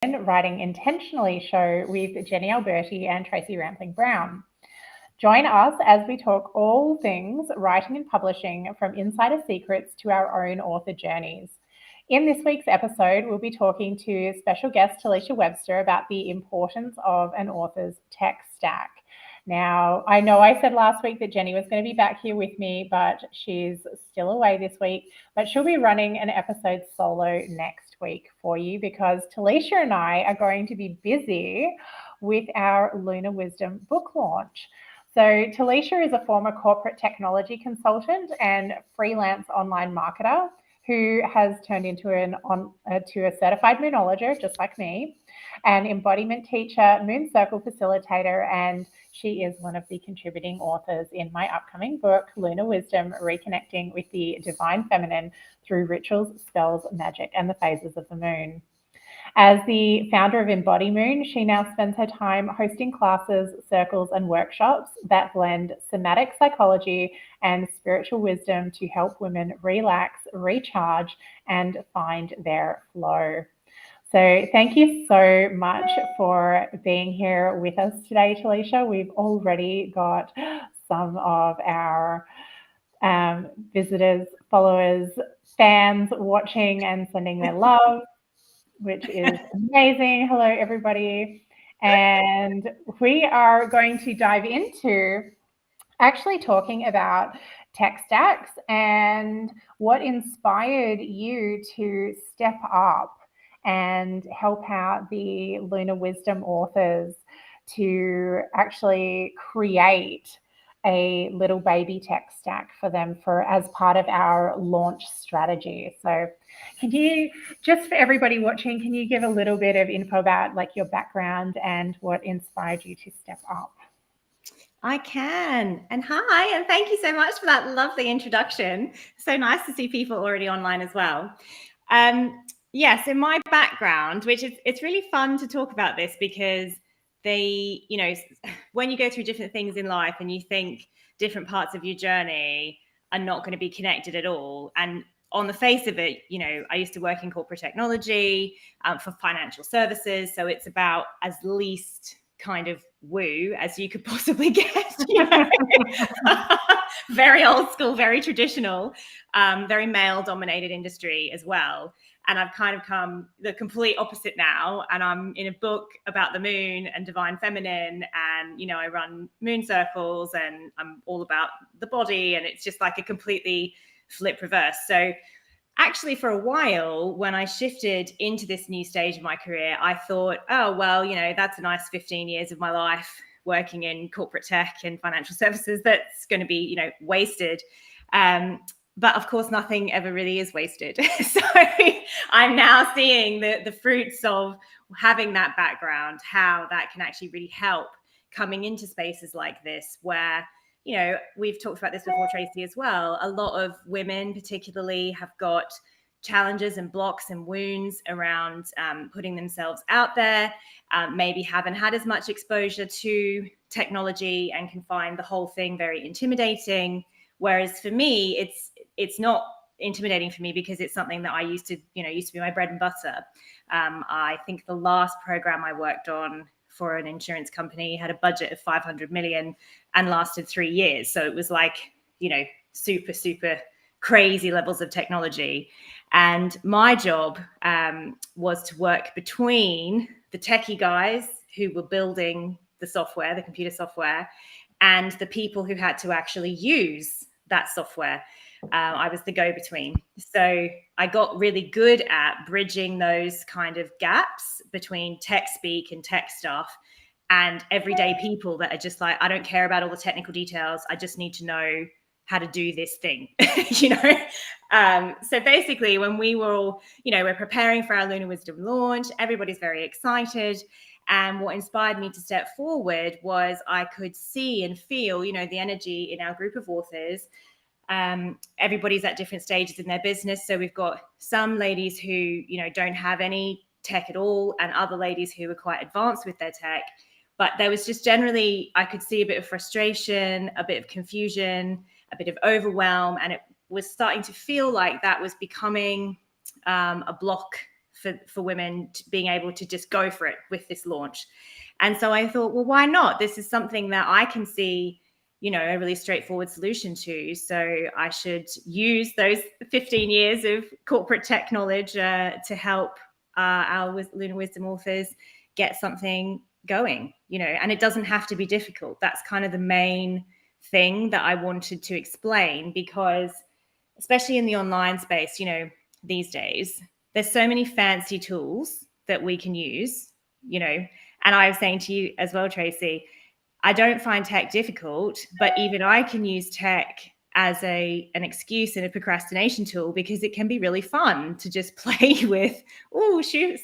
Writing Intentionally show with Jenny Alberti and Tracey Brown. Join us as we talk all things writing and publishing, from insider secrets to our own author journeys. In this week's episode, we'll be talking to special guest Telisha Webster about the importance of an author's tech stack. Now, I know I said last week that Jenny was going to be back here with me, but she's still away this week. But she'll be running an episode solo next week for you, because Telisha and I are going to be busy with our Lunar Wisdom book launch. So Telisha is a former corporate technology consultant and freelance online marketer who has turned into a certified moonologer, just like me, an embodiment teacher, moon circle facilitator, and she is one of the contributing authors in my upcoming book, Lunar Wisdom, Reconnecting with the Divine Feminine through Rituals, Spells, Magic, and the Phases of the Moon. As the founder of Embodimoon, she now spends her time hosting classes, circles, and workshops that blend somatic psychology and spiritual wisdom to help women relax, recharge, and find their flow. So thank you so much for being here with us today, Telisha. We've already got some of our visitors, followers, fans watching and sending their love, which is amazing. Hello, everybody. And we are going to dive into actually talking about tech stacks and what inspired you to step up and help out the Lunar Wisdom authors to actually create a little baby tech stack for them as part of our launch strategy. So can you, just for everybody watching, can you give a little bit of info about like your background and what inspired you to step up? I can. And hi, and thank you so much for that lovely introduction. So nice to see people already online as well. Yes, in my background, which it's really fun to talk about this, because when you go through different things in life and you think different parts of your journey are not going to be connected at all. And on the face of it, I used to work in corporate technology for financial services. So it's about as least kind of woo as you could possibly get. Very old school, very traditional, very male dominated industry as well. And I've kind of come the complete opposite now. And I'm in a book about the moon and divine feminine. And, I run moon circles and I'm all about the body. And it's just like a completely flip reverse. So actually, for a while, when I shifted into this new stage of my career, I thought, oh, well, that's a nice 15 years of my life working in corporate tech and financial services that's going to be, wasted. But of course, nothing ever really is wasted. So I'm now seeing the fruits of having that background, how that can actually really help coming into spaces like this where, we've talked about this before, Tracey, as well. A lot of women particularly have got challenges and blocks and wounds around putting themselves out there, maybe haven't had as much exposure to technology and can find the whole thing very intimidating. Whereas for me, it's not intimidating for me because it's something that I used to be my bread and butter. I think the last program I worked on for an insurance company had a budget of 500 million and lasted 3 years. So it was like, super, super crazy levels of technology. And my job was to work between the techie guys who were building the software, the computer software, and the people who had to actually use that software. I was the go-between. So I got really good at bridging those kind of gaps between tech speak and tech stuff and everyday people that are just like, I don't care about all the technical details. I just need to know how to do this thing, So basically when we were all, we're preparing for our Lunar Wisdom launch, everybody's very excited. And what inspired me to step forward was I could see and feel, the energy in our group of authors. Everybody's at different stages in their business. So we've got some ladies who, don't have any tech at all, and other ladies who are quite advanced with their tech. But there was just generally, I could see a bit of frustration, a bit of confusion, a bit of overwhelm. And it was starting to feel like that was becoming a block for women being able to just go for it with this launch. And so I thought, well, why not? This is something that I can see, a really straightforward solution to. So I should use those 15 years of corporate tech knowledge to help our Lunar Wisdom authors get something going, and it doesn't have to be difficult. That's kind of the main thing that I wanted to explain, because especially in the online space, these days, there's so many fancy tools that we can use, and I was saying to you as well, Tracey, I don't find tech difficult, but even I can use tech as an excuse and a procrastination tool, because it can be really fun to just play with,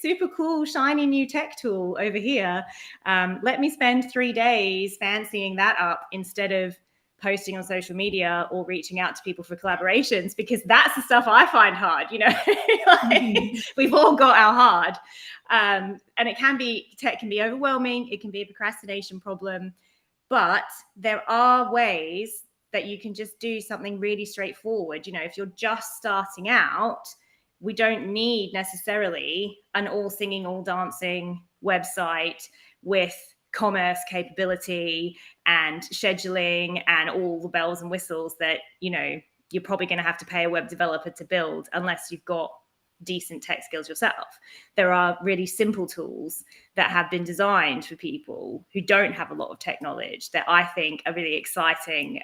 super cool, shiny new tech tool over here. Let me spend 3 days fancying that up instead of posting on social media or reaching out to people for collaborations, because that's the stuff I find hard, We've all got our hard. And tech can be overwhelming. It can be a procrastination problem, but there are ways that you can just do something really straightforward. If you're just starting out, we don't need necessarily an all singing, all dancing website with commerce capability and scheduling and all the bells and whistles that, you're probably going to have to pay a web developer to build, unless you've got decent tech skills yourself. There are really simple tools that have been designed for people who don't have a lot of tech knowledge that I think are really exciting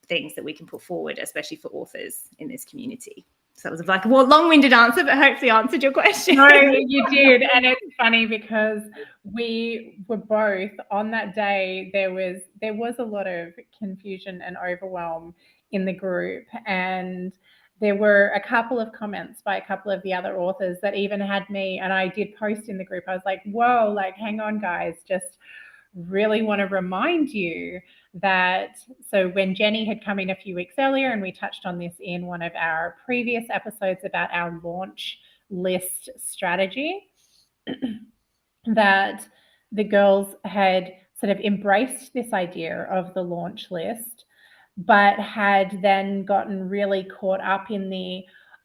things that we can put forward, especially for authors in this community. So that was like a long-winded answer, but hopefully answered your question. No, you did. And it's funny because we were both on that day. There was a lot of confusion and overwhelm in the group, and there were a couple of comments by a couple of the other authors that even had me, and I did post in the group. I was like, whoa, hang on, guys, just really want to remind you that, so when Jenny had come in a few weeks earlier, and we touched on this in one of our previous episodes about our launch list strategy, that the girls had sort of embraced this idea of the launch list, but had then gotten really caught up in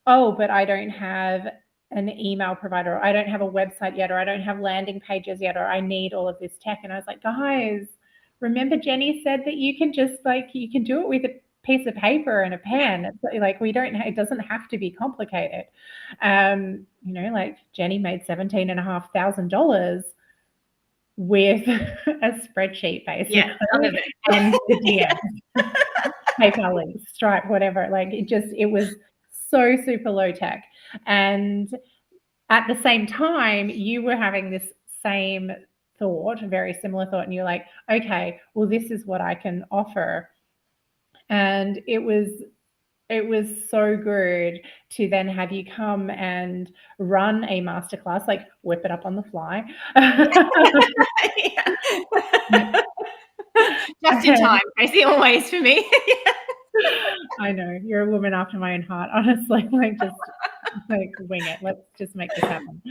but I don't have an email provider, or I don't have a website yet, or I don't have landing pages yet, or I need all of this tech. And I was like, guys, remember Jenny said that you can just you can do it with a piece of paper and a pen. It's it doesn't have to be complicated. Jenny made $17,500 with a spreadsheet, basically, and the DM, PayPal links, Stripe, whatever. It was so super low tech. And at the same time, you were having this same thought, a very similar thought, and you're like, okay, well, this is what I can offer. And it was so good to then have you come and run a masterclass, whip it up on the fly. Just in time, Tracey, always for me. I know, you're a woman after my own heart, honestly. Just wing it. Let's just make this happen.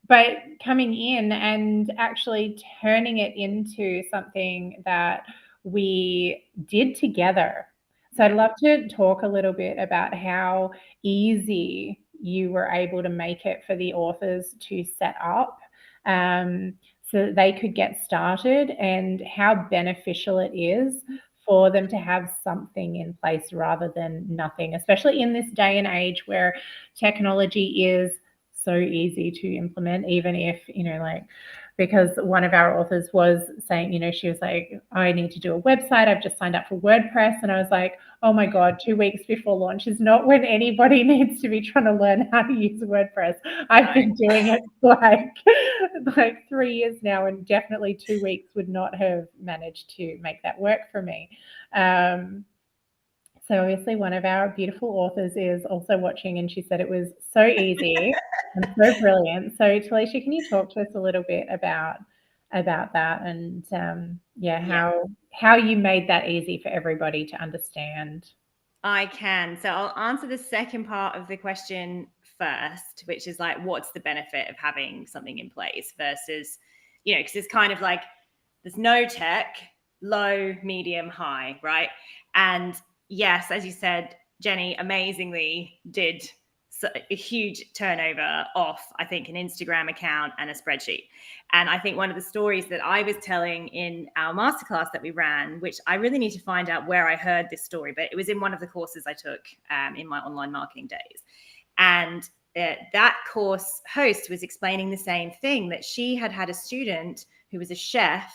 But coming in and actually turning it into something that we did together. So I'd love to talk a little bit about how easy you were able to make it for the authors to set up, so that they could get started, and how beneficial it is for them to have something in place rather than nothing, especially in this day and age where technology is so easy to implement, even if, because one of our authors was saying, she was like, I need to do a website. I've just signed up for WordPress. And I was like, oh my God, 2 weeks before launch is not when anybody needs to be trying to learn how to use WordPress. I've been doing it like 3 years now, and definitely 2 weeks would not have managed to make that work for me. So obviously one of our beautiful authors is also watching, and she said it was so easy and so brilliant. So Telisha, can you talk to us a little bit about that, and how you made that easy for everybody to understand? I can. So I'll answer the second part of the question first, which is what's the benefit of having something in place versus, because it's kind of there's no tech, low, medium, high, right? And yes, as you said, Jenny amazingly did a huge turnover off, I think, an Instagram account and a spreadsheet. And I think one of the stories that I was telling in our masterclass that we ran, which I really need to find out where I heard this story, but it was in one of the courses I took in my online marketing days. And that course host was explaining the same thing, that she had a student who was a chef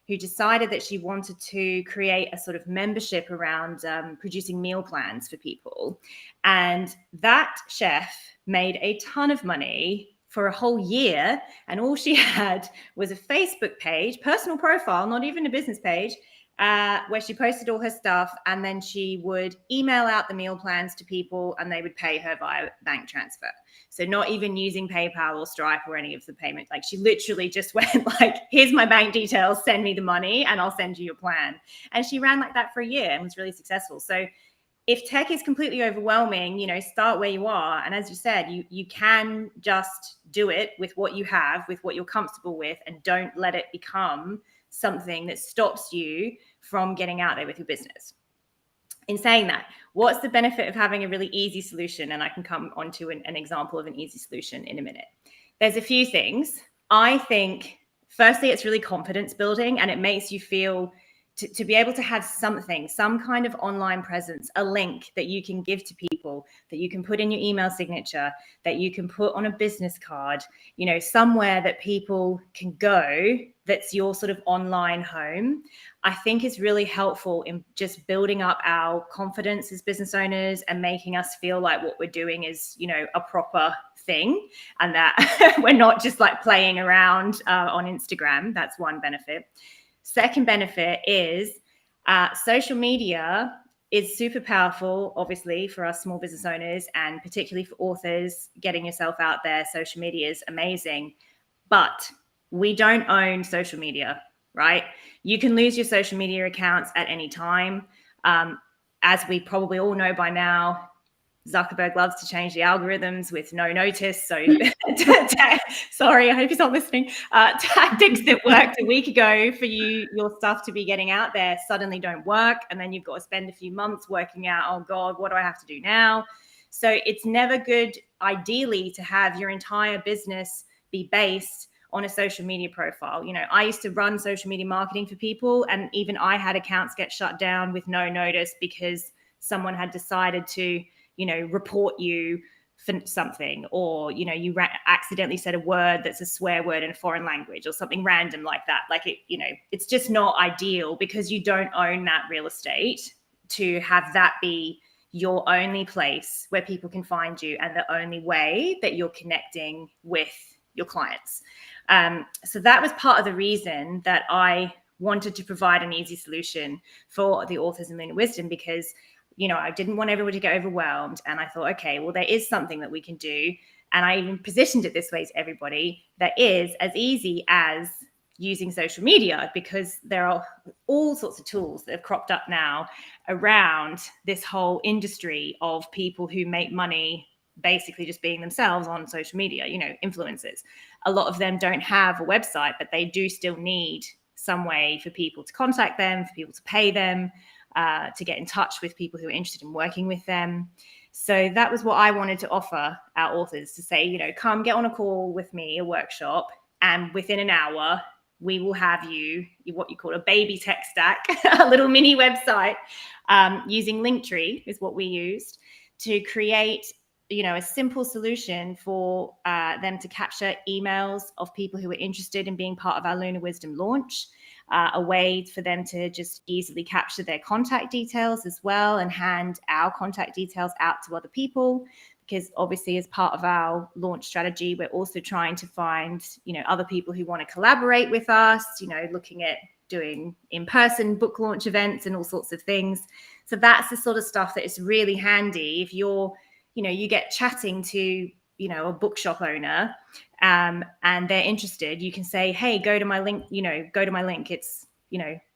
who decided that she wanted to create a sort of membership around producing meal plans for people. And that chef made a ton of money for a whole year. And all she had was a Facebook page, personal profile, not even a business page, where she posted all her stuff, and then she would email out the meal plans to people and they would pay her via bank transfer. So not even using PayPal or Stripe or any of the payment. Like, she literally just went like, here's my bank details, send me the money and I'll send you your plan. And she ran like that for a year and was really successful. So if tech is completely overwhelming, start where you are. And as you said, you can just do it with what you have, with what you're comfortable with, and don't let it become something that stops you from getting out there with your business. In saying that, what's the benefit of having a really easy solution? And I can come onto an example of an easy solution in a minute. There's a few things. I think, firstly, it's really confidence building, and it makes you feel to be able to have something, some kind of online presence, a link that you can give to people, that you can put in your email signature, that you can put on a business card, somewhere that people can go that's your sort of online home, I think is really helpful in just building up our confidence as business owners and making us feel like what we're doing is, a proper thing, and that we're not just like playing around on Instagram. That's one benefit. Second benefit is social media is super powerful, obviously, for us small business owners, and particularly for authors. Getting yourself out there, social media is amazing. But we don't own social media, right? You can lose your social media accounts at any time. As we probably all know by now, Zuckerberg loves to change the algorithms with no notice. So sorry, I hope he's not listening. Tactics that worked a week ago for your stuff to be getting out there suddenly don't work. And then you've got to spend a few months working out, oh God, what do I have to do now? So it's never good, ideally, to have your entire business be based on a social media profile. I used to run social media marketing for people, and even I had accounts get shut down with no notice because someone had decided to report you for something, or, you accidentally said a word that's a swear word in a foreign language or something random like that. Like it's just not ideal, because you don't own that real estate to have that be your only place where people can find you and the only way that you're connecting with your clients. So that was part of the reason that I wanted to provide an easy solution for the authors in Lunar Wisdom, because I didn't want everybody to get overwhelmed. And I thought, okay, well, there is something that we can do. And I even positioned it this way to everybody, that is as easy as using social media, because there are all sorts of tools that have cropped up now around this whole industry of people who make money basically just being themselves on social media, influencers. A lot of them don't have a website, but they do still need some way for people to contact them, for people to pay them, to get in touch with people who are interested in working with them. So that was what I wanted to offer our authors, to say, come get on a call with me, a workshop, and within an hour, we will have you what you call a baby tech stack, a little mini website, using Linktree is what we used to create, a simple solution for them to capture emails of people who are interested in being part of our Lunar Wisdom launch. A way for them to just easily capture their contact details as well, and hand our contact details out to other people, because obviously as part of our launch strategy, we're also trying to find, other people who want to collaborate with us, looking at doing in-person book launch events and all sorts of things. So that's the sort of stuff that is really handy if you're, you get chatting to, a bookshop owner, and they're interested. You can say, hey, go to my link, it's,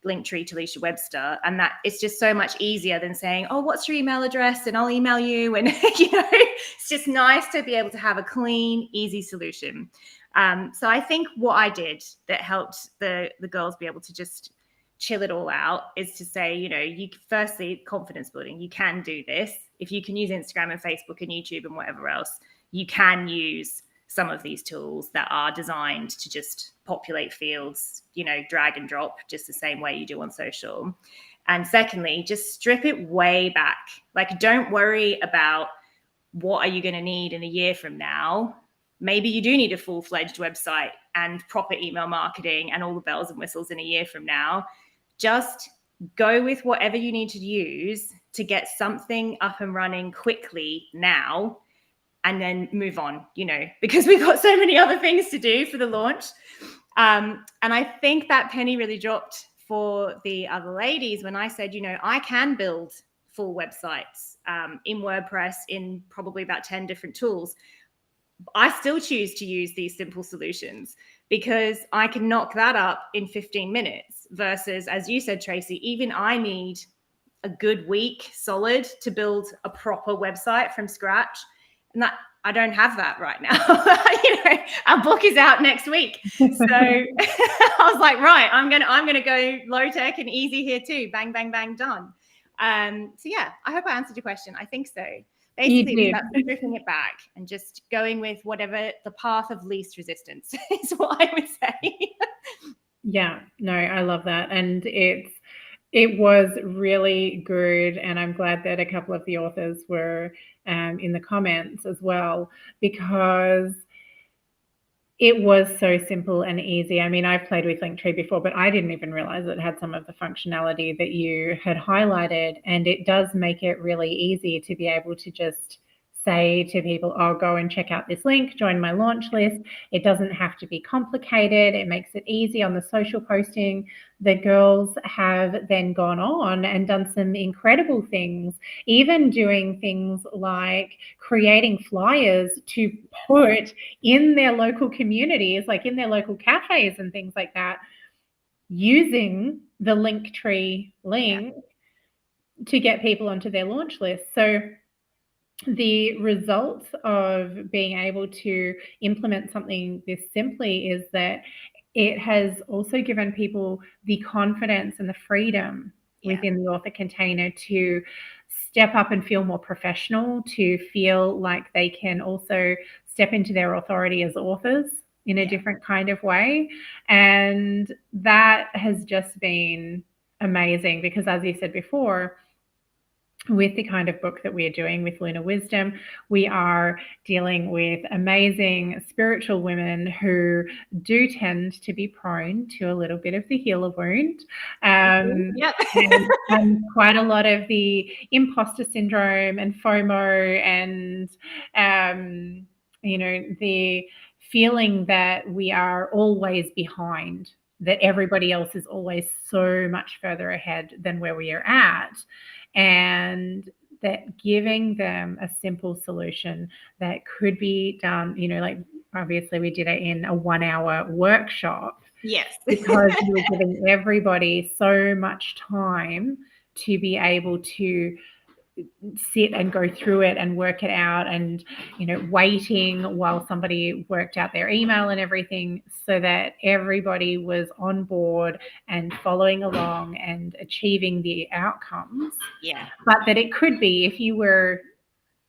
Linktree Telisha Webster. And that it's just so much easier than saying, oh, what's your email address? And I'll email you. And, it's just nice to be able to have a clean, easy solution. So I think what I did that helped the girls be able to just chill it all out is to say, you firstly, confidence building, you can do this. If you can use Instagram and Facebook and YouTube and whatever else, you can use some of these tools that are designed to just populate fields, drag and drop just the same way you do on social. And secondly, just strip it way back. Like, don't worry about what are you going to need in a year from now. Maybe you do need a full-fledged website and proper email marketing and all the bells and whistles in a year from now. Just go with whatever you need to use to get something up and running quickly now, and then move on, because we've got so many other things to do for the launch. And I think that penny really dropped for the other ladies when I said, I can build full websites in WordPress in probably about 10 different tools. I still choose to use these simple solutions because I can knock that up in 15 minutes versus, as you said, Tracey, even I need a good week solid to build a proper website from scratch. And that I don't have that right now. Our book is out next week. So I was like, right, I'm gonna go low tech and easy here too. Bang, bang, bang, done. So yeah, I hope I answered your question. I think so. Basically, it's about stripping it back and just going with whatever the path of least resistance is what I would say. Yeah, no, I love that. And it was really good. And I'm glad that a couple of the authors were in the comments as well, because it was so simple and easy. I mean, I've played with Linktree before, but I didn't even realize it had some of the functionality that you had highlighted. And it does make it really easy to be able to just say to people, oh, go and check out this link, join my launch list. It doesn't have to be complicated. It makes it easy on the social posting. The girls have then gone on and done some incredible things, even doing things like creating flyers to put in their local communities, like in their local cafes and things like that, using the Linktree link to get people onto their launch list. So the results of being able to implement something this simply is that it has also given people the confidence and the freedom within the author container to step up and feel more professional, to feel like they can also step into their authority as authors in a different kind of way. And that has just been amazing because, as you said before, with the kind of book that we are doing with Lunar Wisdom, we are dealing with amazing spiritual women who do tend to be prone to a little bit of the healer wound, and quite a lot of the imposter syndrome and FOMO and, the feeling that we are always behind, that everybody else is always so much further ahead than where we are at. And that giving them a simple solution that could be done, like obviously we did it in a 1-hour workshop. Yes. Because we were giving everybody so much time to be able to sit and go through it and work it out, and waiting while somebody worked out their email and everything, so that everybody was on board and following along and achieving the outcomes. But that it could be, if you were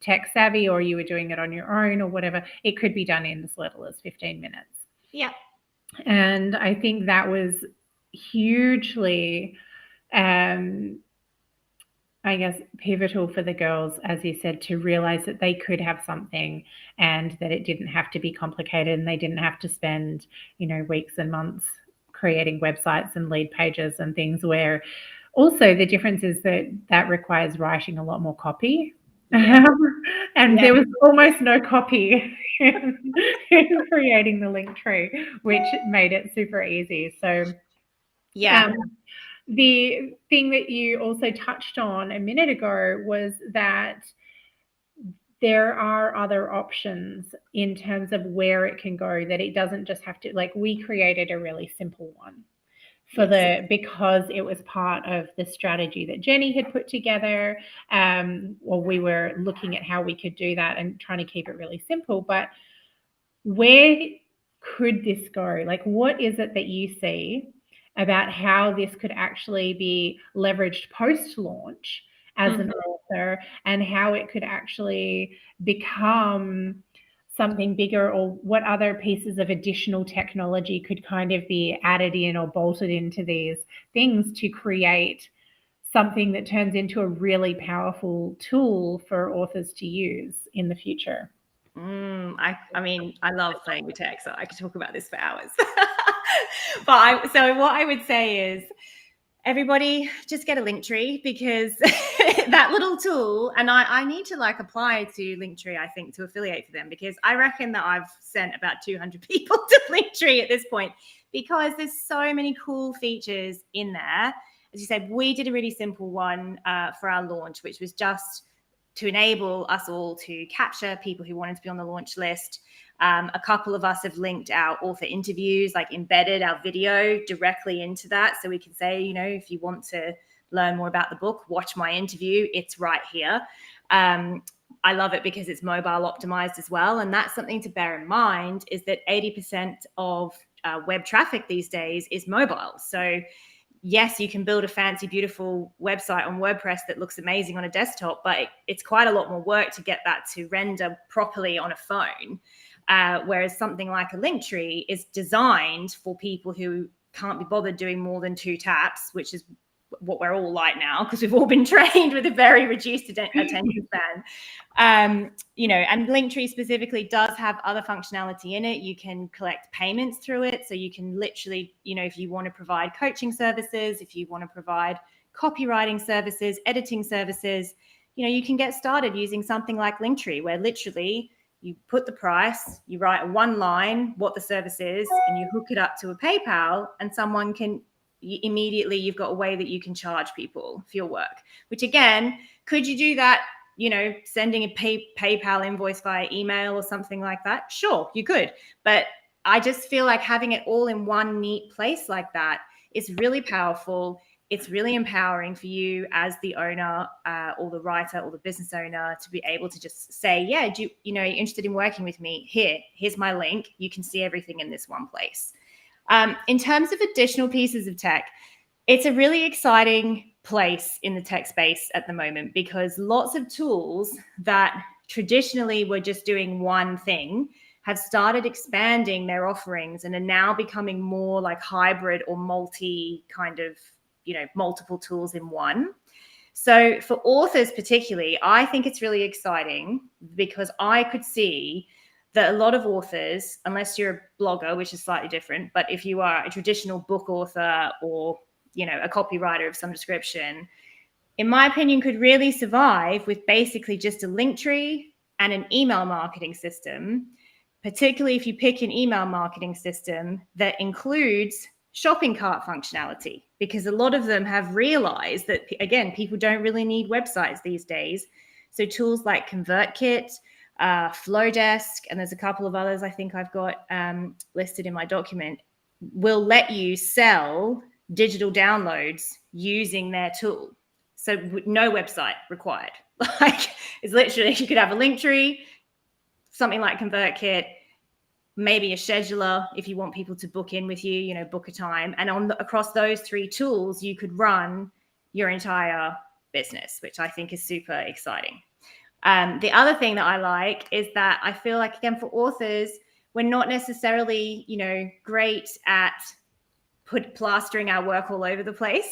tech savvy or you were doing it on your own or whatever, it could be done in as little as 15 minutes. And I think that was hugely I guess pivotal for the girls, as you said, to realize that they could have something and that it didn't have to be complicated, and they didn't have to spend, weeks and months creating websites and lead pages and things, where also the difference is that requires writing a lot more copy. And there was almost no copy in creating the Linktree, which made it super easy. So the thing that you also touched on a minute ago was that there are other options in terms of where it can go, that it doesn't just have to, like, we created a really simple one because it was part of the strategy that Jenny had put together. We were looking at how we could do that and trying to keep it really simple. But where could this go? Like, what is it that you see about how this could actually be leveraged post-launch as an author, and how it could actually become something bigger, or what other pieces of additional technology could kind of be added in or bolted into these things to create something that turns into a really powerful tool for authors to use in the future. I mean, I love playing with tech, so I could talk about this for hours. So what I would say is, everybody just get a Linktree, because that little tool, and I need to like apply to Linktree, I think, to affiliate for them, because I reckon that I've sent about 200 people to Linktree at this point, because there's so many cool features in there. As you said, we did a really simple one for our launch, which was just to enable us all to capture people who wanted to be on the launch list. A couple of us have linked our author interviews, like embedded our video directly into that. So we can say, you know, if you want to learn more about the book, watch my interview, it's right here. I love it because it's mobile optimized as well. And that's something to bear in mind, is that 80% of web traffic these days is mobile. So yes, you can build a fancy, beautiful website on WordPress that looks amazing on a desktop, but it's quite a lot more work to get that to render properly on a phone. Whereas something like a Linktree is designed for people who can't be bothered doing more than 2 taps, which is what we're all like now, because we've all been trained with a very reduced attention span. You know, and Linktree specifically does have other functionality in it. You can collect payments through it. So you can literally, you know, if you want to provide coaching services, if you want to provide copywriting services, editing services, you know, you can get started using something like Linktree, where literally you put the price, you write one line, what the service is, and you hook it up to a PayPal, and someone can immediately, you've got a way that you can charge people for your work. Which again, could you do that, you know, sending a PayPal invoice via email or something like that? Sure, you could. But I just feel like having it all in one neat place like that is really powerful. It's really empowering for you as the owner or the writer or the business owner to be able to just say, yeah, do you know, you're interested in working with me? Here's my link. You can see everything in this one place. In terms of additional pieces of tech, it's a really exciting place in the tech space at the moment, because lots of tools that traditionally were just doing one thing have started expanding their offerings and are now becoming more like hybrid or multi kind of, you know, multiple tools in one. So for authors particularly, I think it's really exciting, because I could see that a lot of authors, unless you're a blogger, which is slightly different, but if you are a traditional book author or, you know, a copywriter of some description, in my opinion, could really survive with basically just a Linktree and an email marketing system, particularly if you pick an email marketing system that includes shopping cart functionality, because a lot of them have realized that, again, people don't really need websites these days. So tools like ConvertKit, Flowdesk, and there's a couple of others I think I've got listed in my document, will let you sell digital downloads using their tool. So no website required. Like, it's literally, you could have a Linktree, something like ConvertKit, maybe a scheduler if you want people to book in with you, you know, book a time. And across those 3 tools, you could run your entire business, which I think is super exciting. The other thing that I like is that I feel like, again, for authors, we're not necessarily, you know, great at plastering our work all over the place,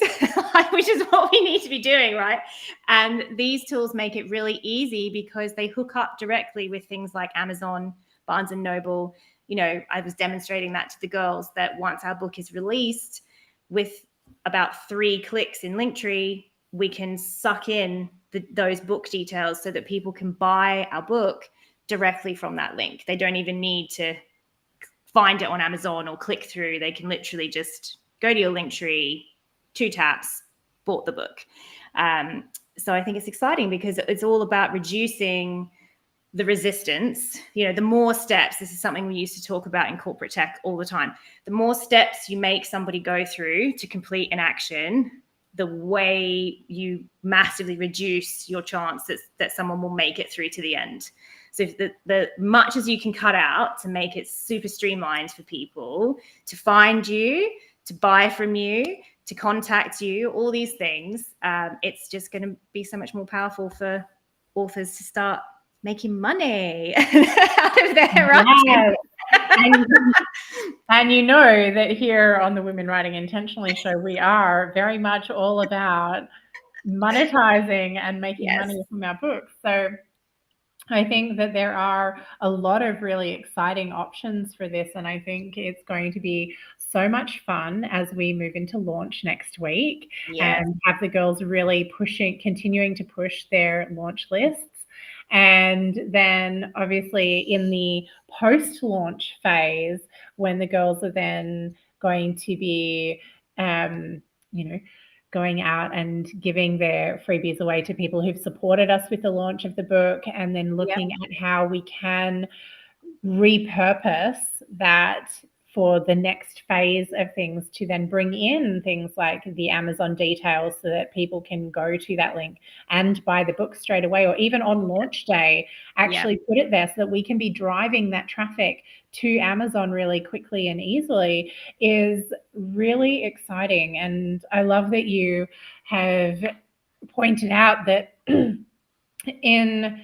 which is what we need to be doing, right? And these tools make it really easy, because they hook up directly with things like Amazon, Barnes and Noble. You know, I was demonstrating that to the girls, that once our book is released, with about 3 clicks in Linktree, we can suck in those book details so that people can buy our book directly from that link. They don't even need to find it on Amazon or click through. They can literally just go to your Linktree, 2 taps, bought the book. So I think it's exciting, because it's all about reducing the resistance. You know, the more steps, this is something we used to talk about in corporate tech all the time. The more steps you make somebody go through to complete an action, the way you massively reduce your chance that someone will make it through to the end. So the much as you can cut out to make it super streamlined for people to find you, to buy from you, to contact you, all these things, it's just going to be so much more powerful for authors to start making money out of their writing. And you know that here on the Women Writing Intentionally show, we are very much all about monetizing and making money from our books. So I think that there are a lot of really exciting options for this, and I think it's going to be so much fun as we move into launch next week and have the girls really continuing to push their launch lists. And then obviously in the post-launch phase, when the girls are then going to be, going out and giving their freebies away to people who've supported us with the launch of the book, and then looking at how we can repurpose that for the next phase of things to then bring in things like the Amazon details so that people can go to that link and buy the book straight away, or even on launch day, actually put it there so that we can be driving that traffic to Amazon really quickly and easily, is really exciting. And I love that you have pointed out that in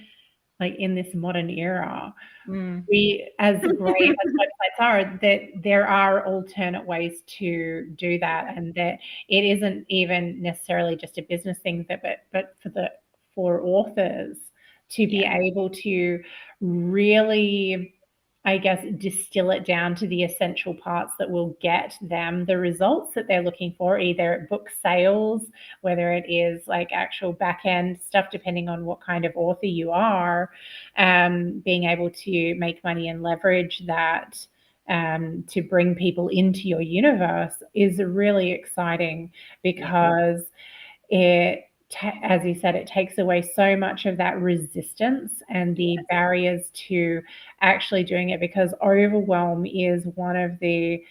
this modern era, we, as great as websites are, that there are alternate ways to do that, and that it isn't even necessarily just a business thing, but for authors to be able to really, I guess, distill it down to the essential parts that will get them the results that they're looking for, either book sales, whether it is like actual back end stuff, depending on what kind of author you are, being able to make money and leverage that to bring people into your universe is really exciting, because as you said, it takes away so much of that resistance and the barriers to actually doing it, because overwhelm is one of the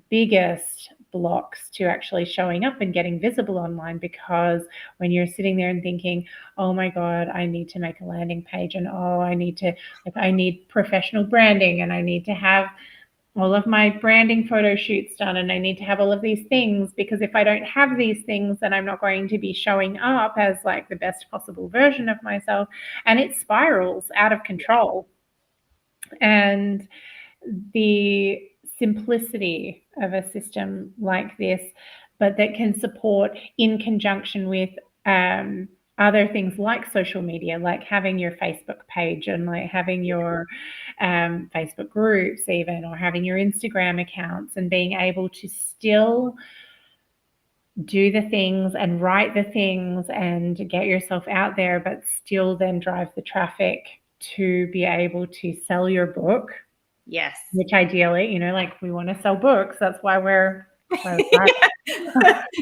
biggest blocks to actually showing up and getting visible online. Because when you're sitting there and thinking, oh my God, I need to make a landing page, and I need professional branding, and I need to have all of my branding photo shoots done, and I need to have all of these things, because if I don't have these things, then I'm not going to be showing up as like the best possible version of myself, and it spirals out of control. And the simplicity of a system like this, but that can support in conjunction with other things like social media, like having your Facebook page and like having your Facebook groups even, or having your Instagram accounts, and being able to still do the things and write the things and get yourself out there, but still then drive the traffic to be able to sell your book. Yes. Which ideally, like we want to sell books. That's why we're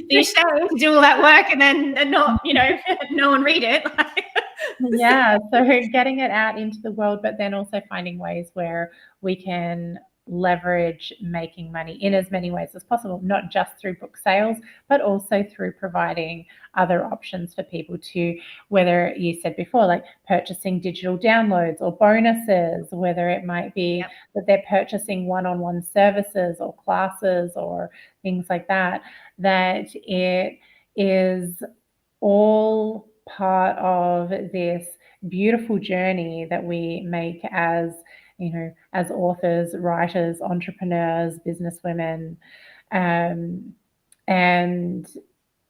you shame to do all that work and then not, no one read it. Yeah, so getting it out into the world, but then also finding ways where we can leverage making money in as many ways as possible, not just through book sales, but also through providing other options for people to, whether you said before, like purchasing digital downloads or bonuses, whether it might be that they're purchasing one-on-one services or classes or things like that, that it is all part of this beautiful journey that we make as authors, writers, entrepreneurs, businesswomen, and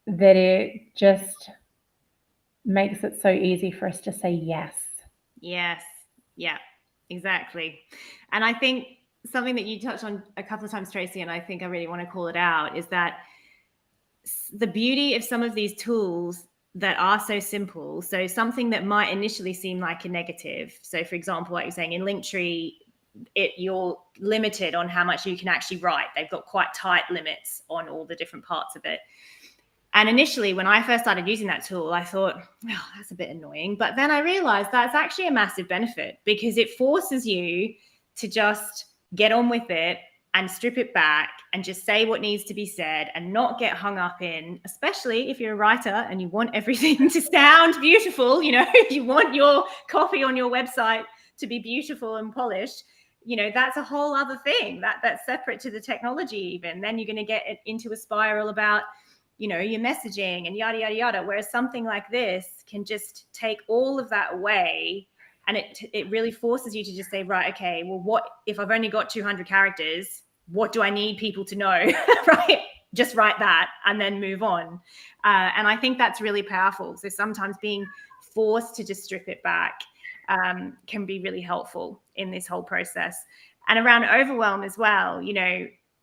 that it just makes it so easy for us to say yes. Yes. Yeah, exactly. And I think something that you touched on a couple of times, Tracey, and I think I really want to call it out, is that the beauty of some of these tools that are so simple. So something that might initially seem like a negative. So for example, like you're saying, in Linktree, you're limited on how much you can actually write. They've got quite tight limits on all the different parts of it. And initially, when I first started using that tool, I thought, oh, that's a bit annoying. But then I realized that's actually a massive benefit, because it forces you to just get on with it and strip it back and just say what needs to be said, and not get hung up in, especially if you're a writer and you want everything to sound beautiful, you want your copy on your website to be beautiful and polished. that's a whole other thing that's separate to the technology. Even then, you're going to get into a spiral about, your messaging and yada, yada, yada. Whereas something like this can just take all of that away. And it really forces you to just say, right, okay, well, what if I've only got 200 characters? What do I need people to know? Right? Just write that and then move on. And I think that's really powerful. So sometimes being forced to just strip it back can be really helpful in this whole process. And around overwhelm as well,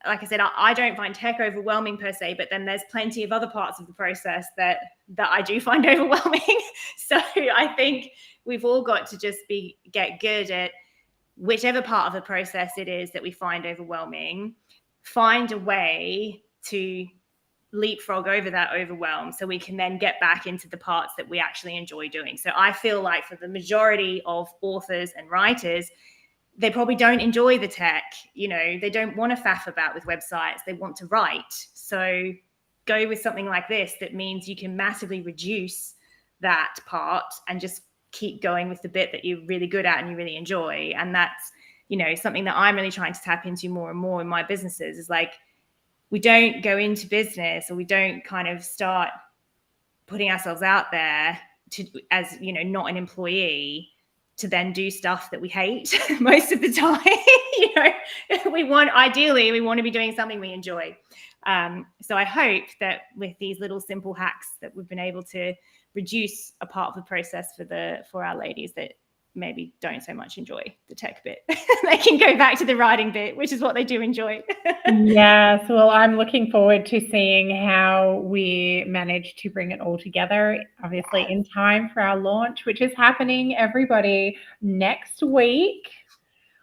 like I said, I don't find tech overwhelming per se, but then there's plenty of other parts of the process that I do find overwhelming. So I think we've all got to just get good at whichever part of the process it is that we find overwhelming, find a way to leapfrog over that overwhelm so we can then get back into the parts that we actually enjoy doing. So I feel like for the majority of authors and writers, they probably don't enjoy the tech. They don't want to faff about with websites. They want to write. So go with something like this that means you can massively reduce that part and just keep going with the bit that you're really good at and you really enjoy. And that's, something that I'm really trying to tap into more and more in my businesses is like, we don't go into business or we don't kind of start putting ourselves out there as, not an employee to then do stuff that we hate most of the time. We want to be doing something we enjoy. So I hope that with these little simple hacks that we've been able to reduce a part of the process for our ladies that maybe don't so much enjoy the tech bit. They can go back to the writing bit, which is what they do enjoy. Yes, well, I'm looking forward to seeing how we manage to bring it all together, obviously in time for our launch, which is happening, everybody, next week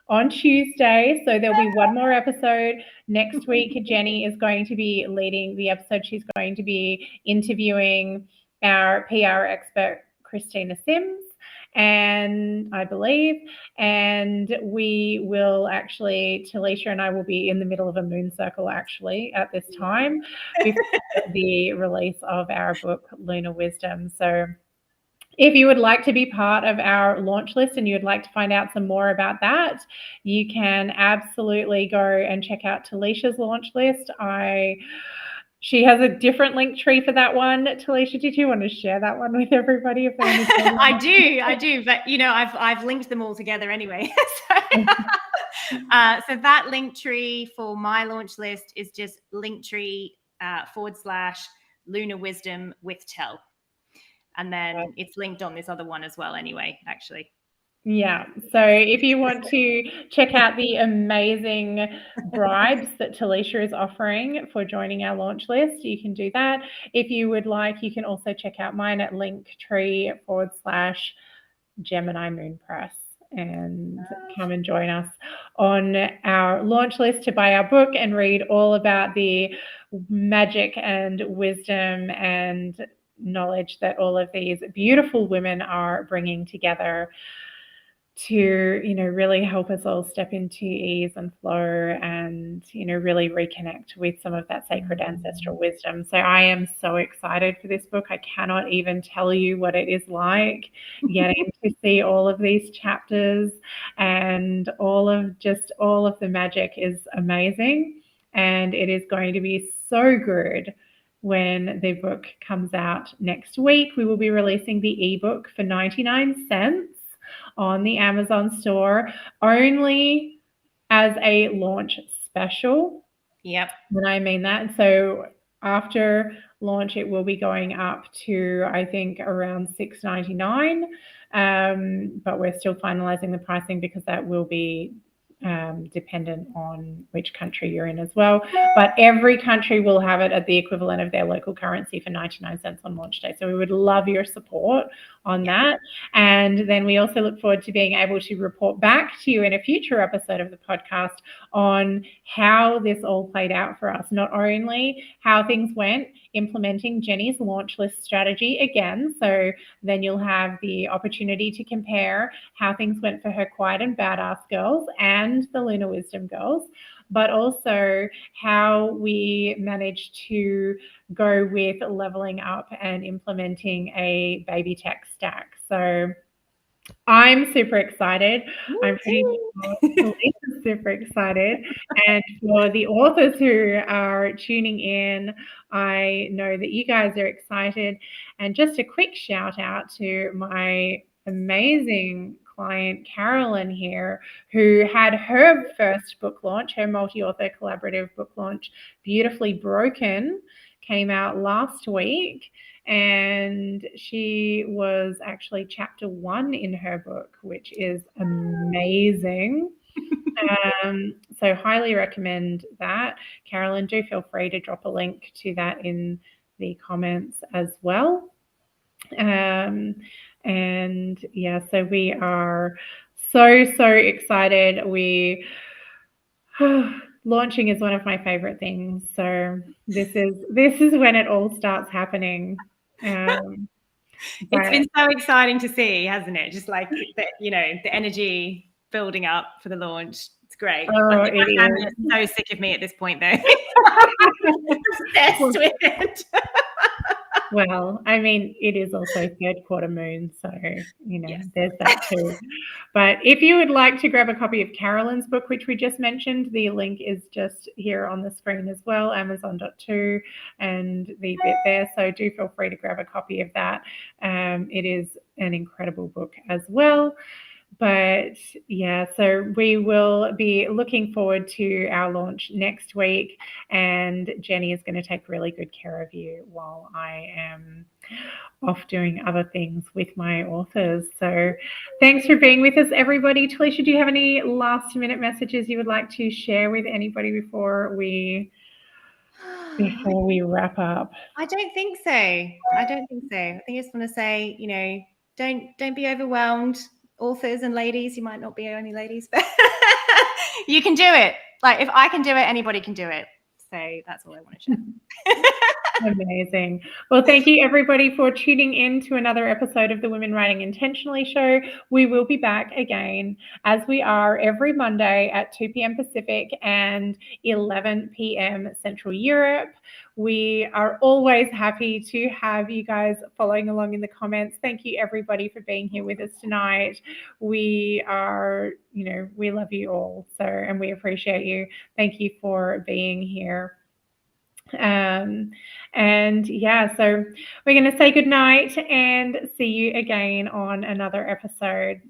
on Tuesday. So there'll be one more episode. Next week, Jenny is going to be leading the episode. She's going to be interviewing our PR expert, Christina Sims, and I believe, and we will actually, Telisha and I will be in the middle of a moon circle actually at this time before the release of our book, Lunar Wisdom. So if you would like to be part of our launch list and you would like to find out some more about that, you can absolutely go and check out Telisha's launch list. She has a different link tree for that one. Telisha, did you want to share that one with everybody? If they want to I do. But I've linked them all together anyway. So that link tree for my launch list is just linktree /Lunar Wisdom with Tel. And then it's linked on this other one as well anyway, actually. Yeah. So if you want to check out the amazing bribes that Telisha is offering for joining our launch list, you can do that. If you would like, you can also check out mine at linktree /Gemini Moon Press and come and join us on our launch list to buy our book and read all about the magic and wisdom and knowledge that all of these beautiful women are bringing together to, really help us all step into ease and flow and, really reconnect with some of that sacred ancestral wisdom. So I am so excited for this book. I cannot even tell you what it is like getting to see all of these chapters, and all of the magic is amazing. And it is going to be so good when the book comes out next week. We will be releasing the ebook for 99 cents on the Amazon store, only as a launch special. Yep. And I mean that. So after launch, it will be going up to, I think, around $6.99. But we're still finalizing the pricing because that will be dependent on which country you're in as well. But every country will have it at the equivalent of their local currency for 99 cents on launch day. So we would love your support on that. And then we also look forward to being able to report back to you in a future episode of the podcast on how this all played out for us. Not only how things went implementing Jenny's launch list strategy again, so then you'll have the opportunity to compare how things went for her Quiet and Badass girls and the Lunar Wisdom girls, but also how we managed to go with leveling up and implementing a baby tech stack. So I'm super excited. I'm pretty too. sure Telisha's super excited. And for the authors who are tuning in, I know that you guys are excited. And just a quick shout out to my amazing client, Carolyn here, who had her first book launch, her multi-author collaborative book launch, Beautifully Broken, came out last week. And she was actually chapter 1 in her book, which is amazing. So highly recommend that. Carolyn, do feel free to drop a link to that in the comments as well. And yeah, so we are so excited. Launching is one of my favorite things. So this is when it all starts happening. It's been so exciting to see, hasn't it? Just like the energy building up for the launch. It's great. Oh, I think my family is so sick of me at this point, though. Obsessed with it. Well, I mean, it is also third quarter moon, so Yes. there's that too. But if you would like to grab a copy of Carolyn's book, which we just mentioned, the link is just here on the screen as well, Amazon.to and the bit there. So do feel free to grab a copy of that. It is an incredible book as well. But yeah, so we will be looking forward to our launch next week, and Jenny is going to take really good care of you while I am off doing other things with my authors. So thanks for being with us, everybody. Telisha, do you have any last minute messages you would like to share with anybody before we wrap up? I don't think so. I think I just want to say, don't be overwhelmed. Authors and ladies, you might not be only ladies, but you can do it. Like if I can do it, anybody can do it. So that's all I want to share. Amazing. Well, thank you everybody for tuning in to another episode of the Women Writing Intentionally show. We will be back again, as we are every Monday at 2 p.m. Pacific and 11 p.m. Central Europe. We are always happy to have you guys following along in the comments. Thank you everybody for being here with us tonight. We are, we love you all. So, and we appreciate you. Thank you for being here. And yeah, so we're going to say goodnight and see you again on another episode.